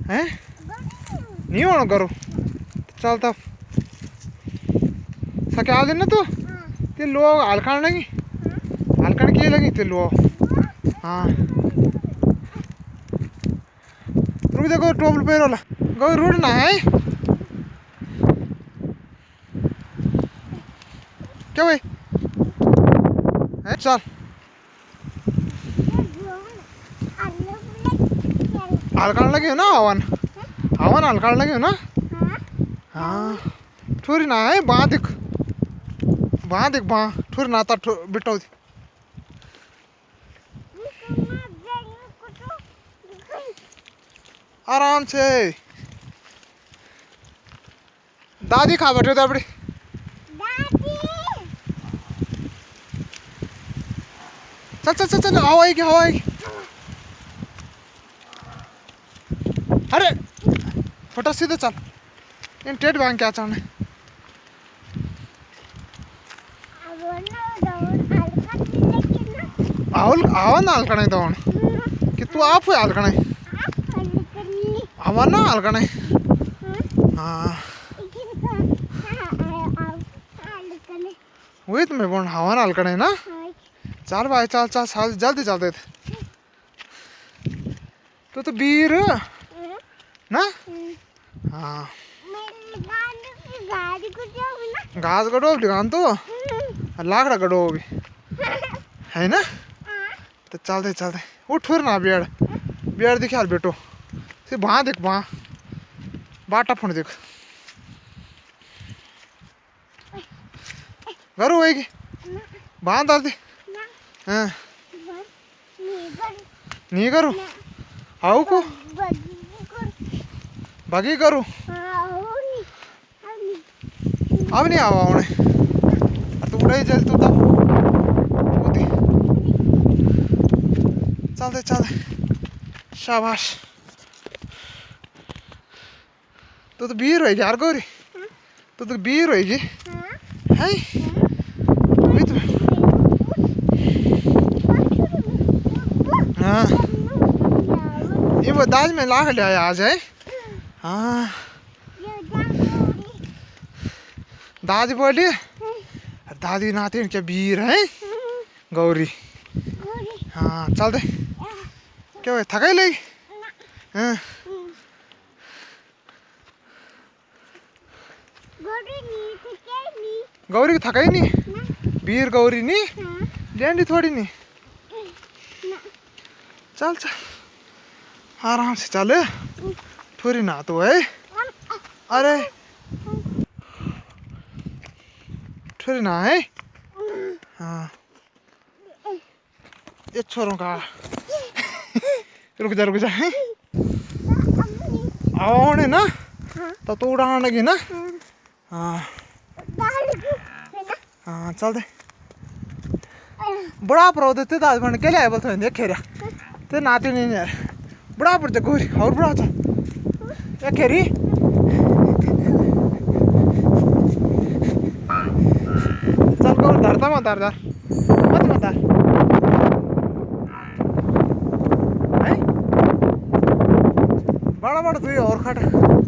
हैं नहीं होना करो चलता सके आ देना तू ते लो हलकान लगी हलकान किए लगी ते लो हाँ रुक जा टोपल पैर वाला गो रोड ना है क्या भाई चल हलकान लगे हो ना हवन हवन हलकान लगे हो ना हाँ ठोरी ना है बाँ देख बाँ ठोरी ना ता बिटाऊ दी आराम से दादी खा बैठे थे अपनी चल चल चल चल हवा आएगी अरे फटा सीधे चल इन टेट बैंक क्या चाहने आवन हलकणे तो कि तू आप हलकणे आवन ना हलकणे हाँ वही तुम्हें बोल हवन हलकणे ना चल भाई चल चल चल जल्दी चलते थे तो बीर ना हाँ घास कटो दुकान तो लाकड़ा कटो भी है ना तो चलते चलते उठ फिर ना बेड़ दिखे हाल बेटो सिर्फ वहाँ देख वहाँ बाटा फोन देख करो वही वहाँ डाल दे हाँ नहीं करो आओ को बाकी करो अब नहीं आवा उन्हें तू उड़ा ही चल तू तब चलते चलते शाबाश तो बीर होगी यार गौरी तो बीर होगी है हाँ ये वो दाज में लाख ले आया आज है हाँ दादी बोली दादी नाते इनके बीर है गौरी हाँ चल दे क्या हुआ थका ही लगी हाँ गौरी की थका ही नहीं बीर गौरी नहीं डेंडी थोड़ी नहीं चल चल आराम से चले थोड़ी ना तो है अरे थोड़ी ना है हाँ ये छोरों का रुक जा है आओने ना तो उड़ाने लगी ना हाँ हाँ चल दे बड़ा पर देते दाद बन के लिए बोलते हैं खेरा ते नाते नहीं यार बड़ा पर गोरी और बड़ा चल ये खेरी चल गौर धरता मत धर मत बड़ा तू और खट